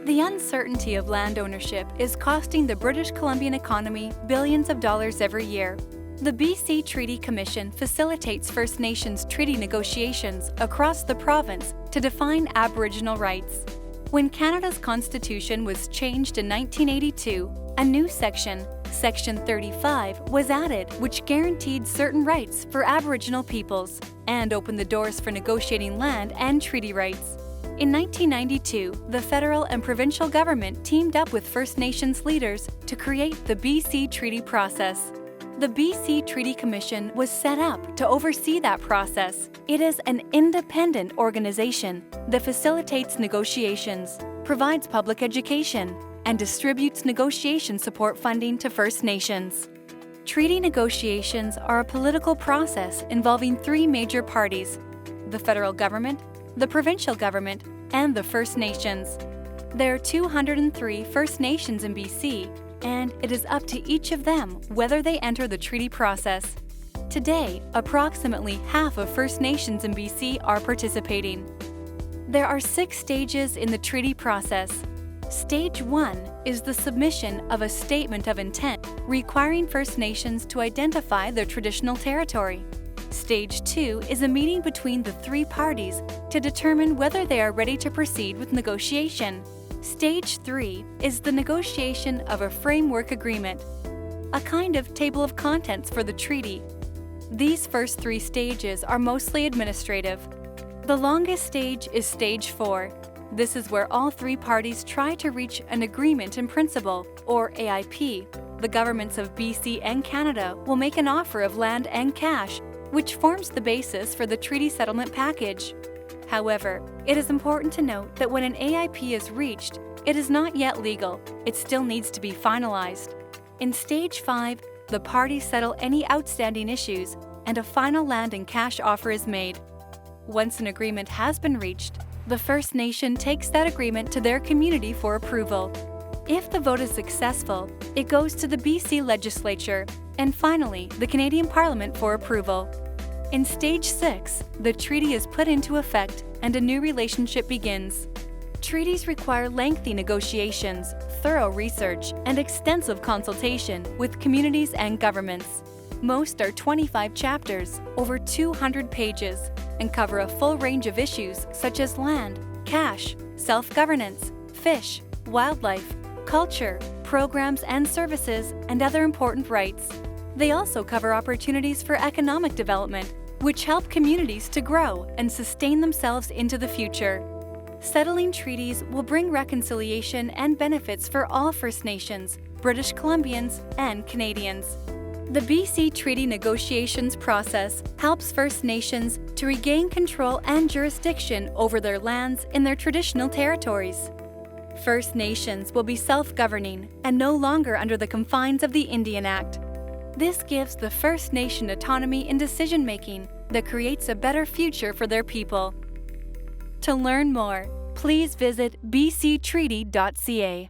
The uncertainty of land ownership is costing the British Columbian economy billions of dollars every year. The BC Treaty Commission facilitates First Nations treaty negotiations across the province to define Aboriginal rights. When Canada's Constitution was changed in 1982, a new section, Section 35, was added, which guaranteed certain rights for Aboriginal peoples and opened the doors for negotiating land and treaty rights. In 1992, the federal and provincial government teamed up with First Nations leaders to create the BC Treaty process. The BC Treaty Commission was set up to oversee that process. It is an independent organization that facilitates negotiations, provides public education, and distributes negotiation support funding to First Nations. Treaty negotiations are a political process involving three major parties: the federal government, the provincial government, and the First Nations. There are 203 First Nations in BC, and it is up to each of them whether they enter the treaty process. Today, approximately half of First Nations in BC are participating. There are 6 stages in the treaty process. Stage 1 is the submission of a statement of intent requiring First Nations to identify their traditional territory. Stage 2 is a meeting between the three parties to determine whether they are ready to proceed with negotiation. Stage 3 is the negotiation of a framework agreement, a kind of table of contents for the treaty. These first 3 stages are mostly administrative. The longest stage is Stage 4. This is where all 3 parties try to reach an agreement in principle, or AIP. The governments of BC and Canada will make an offer of land and cash, which forms the basis for the treaty settlement package. However, it is important to note that when an AIP is reached, it is not yet legal. It still needs to be finalized. In Stage 5, the parties settle any outstanding issues, and a final land and cash offer is made. Once an agreement has been reached, the First Nation takes that agreement to their community for approval. If the vote is successful, it goes to the BC Legislature, and finally, the Canadian Parliament for approval. In Stage 6, the treaty is put into effect and a new relationship begins. Treaties require lengthy negotiations, thorough research, and extensive consultation with communities and governments. Most are 25 chapters, over 200 pages, and cover a full range of issues such as land, cash, self-governance, fish, wildlife, culture, programs and services, and other important rights. They also cover opportunities for economic development, which help communities to grow and sustain themselves into the future. Settling treaties will bring reconciliation and benefits for all First Nations, British Columbians, and Canadians. The BC Treaty negotiations process helps First Nations to regain control and jurisdiction over their lands in their traditional territories. First Nations will be self-governing and no longer under the confines of the Indian Act. This gives the First Nation autonomy in decision-making that creates a better future for their people. To learn more, please visit bctreaty.ca.